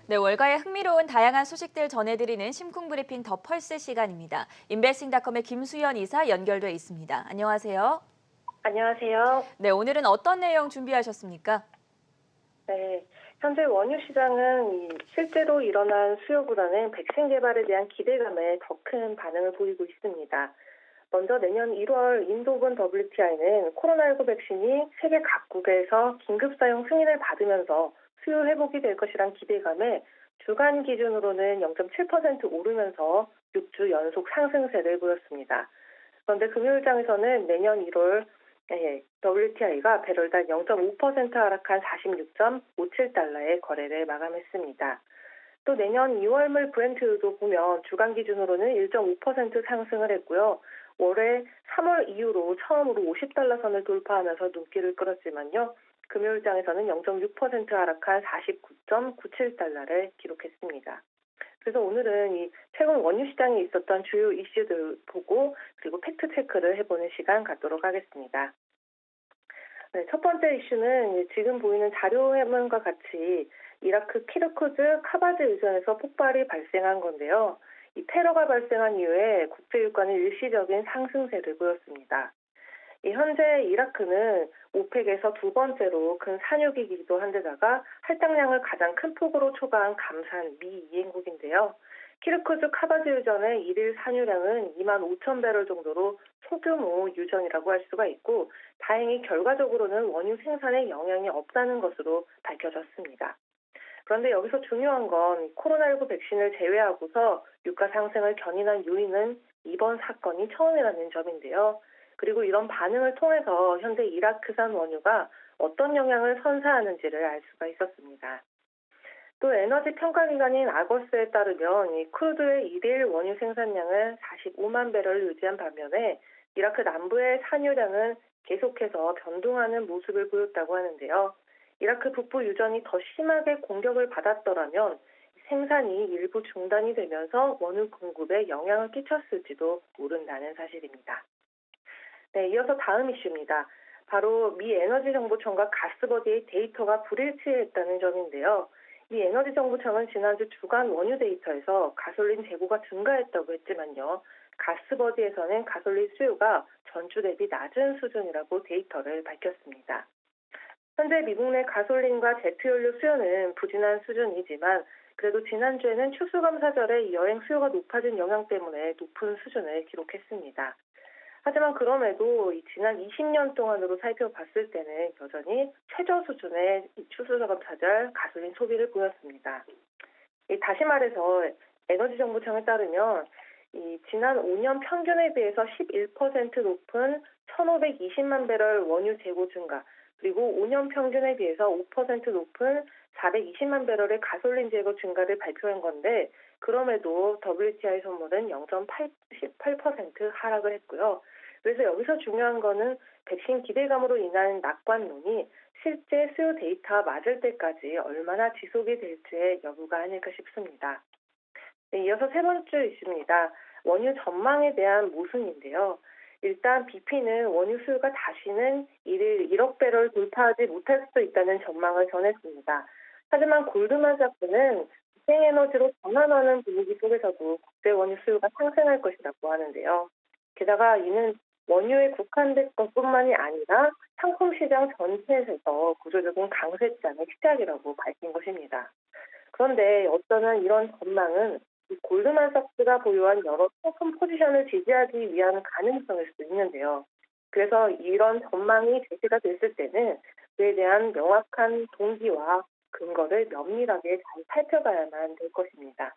네, 월가의 흥미로운 다양한 소식들 전해드리는 심쿵브리핑 더 펄스 시간입니다. 인베스팅닷컴의 김수연 이사 연결돼 있습니다. 안녕하세요. 안녕하세요. 네, 오늘은 어떤 내용 준비하셨습니까? 네, 현재 원유 시장은 실제로 일어난 수요보다는 백신 개발에 대한 기대감에 더 큰 반응을 보이고 있습니다. 먼저 내년 1월 인도분 WTI는 코로나19 백신이 세계 각국에서 긴급 사용 승인을 받으면서 수요 회복이 될 것이란 기대감에 주간 기준으로는 0.7% 오르면서 6주 연속 상승세를 보였습니다. 그런데 금요일장에서는 내년 1월 WTI가 배럴당 0.5% 하락한 46.57달러의 거래를 마감했습니다. 또 내년 2월물 브렌트도 보면 주간 기준으로는 1.5% 상승을 했고요. 올해 3월 이후로 처음으로 50달러 선을 돌파하면서 눈길을 끌었지만요. 금요일장에서는 0.6% 하락한 49.97달러를 기록했습니다. 그래서 오늘은 이 최근 원유 시장에 있었던 주요 이슈들 보고 그리고 팩트 체크를 해보는 시간 갖도록 하겠습니다. 네, 첫 번째 이슈는 지금 보이는 자료화면과 같이 이라크 키르쿠즈 카바즈 의전에서 폭발이 발생한 건데요. 이 테러가 발생한 이후에 국제유가는 일시적인 상승세를 보였습니다. 현재 이라크는 오펙에서 두 번째로 큰 산유국이기도 한데다가 할당량을 가장 큰 폭으로 초과한 감산 미이행국인데요. 키르쿠즈 카바즈 유전의 일일 산유량은 2만 5천 배럴 정도로 소규모 유전이라고 할 수가 있고 다행히 결과적으로는 원유 생산에 영향이 없다는 것으로 밝혀졌습니다. 그런데 여기서 중요한 건 코로나19 백신을 제외하고서 유가 상승을 견인한 요인은 이번 사건이 처음이라는 점인데요. 그리고 이런 반응을 통해서 현재 이라크산 원유가 어떤 영향을 선사하는지를 알 수가 있었습니다. 또 에너지 평가기관인 아거스에 따르면 이 크루드의 일일 원유 생산량은 45만 배럴을 유지한 반면에 이라크 남부의 산유량은 계속해서 변동하는 모습을 보였다고 하는데요. 이라크 북부 유전이 더 심하게 공격을 받았더라면 생산이 일부 중단이 되면서 원유 공급에 영향을 끼쳤을지도 모른다는 사실입니다. 네, 이어서 다음 이슈입니다. 바로 미 에너지정보청과 가스버디의 데이터가 불일치했다는 점인데요. 미 에너지정보청은 지난주 주간 원유 데이터에서 가솔린 재고가 증가했다고 했지만요. 가스버디에서는 가솔린 수요가 전주 대비 낮은 수준이라고 데이터를 밝혔습니다. 현재 미국 내 가솔린과 제트연료 수요는 부진한 수준이지만 그래도 지난주에는 추수감사절에 여행 수요가 높아진 영향 때문에 높은 수준을 기록했습니다. 하지만 그럼에도 지난 20년 동안으로 살펴봤을 때는 여전히 최저 수준의 추수감사절 가솔린 소비를 보였습니다. 다시 말해서 에너지정보청에 따르면 지난 5년 평균에 비해서 11% 높은 1,520만 배럴 원유 재고 증가, 그리고 5년 평균에 비해서 5% 높은 420만 배럴의 가솔린 재고 증가를 발표한 건데 그럼에도 WTI 선물은 0.88% 하락을 했고요. 그래서 여기서 중요한 거는 백신 기대감으로 인한 낙관론이 실제 수요 데이터와 맞을 때까지 얼마나 지속이 될지의 여부가 아닐까 싶습니다. 네, 이어서 세 번째 이슈입니다. 원유 전망에 대한 모순인데요. 일단 BP는 원유 수요가 다시는 일일 1억 배럴 돌파하지 못할 수도 있다는 전망을 전했습니다. 하지만 골드만삭스는 재생에너지로 전환하는 분위기 속에서도 국제 원유 수요가 상승할 것이라고 하는데요. 게다가 이는 원유에 국한된 것뿐만이 아니라 상품 시장 전체에서 구조적인 강세장의 시작이라고 밝힌 것입니다. 그런데 어쩌면 이런 전망은 이 골드만삭스가 보유한 여러 상품 포지션을 지지하기 위한 가능성일 수도 있는데요. 그래서 이런 전망이 제시가 됐을 때는 그에 대한 명확한 동기와 근거를 면밀하게 잘 살펴봐야만 될 것입니다.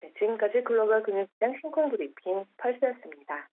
네, 지금까지 글로벌 금융시장 신쿵 브리핑 펄스였습니다.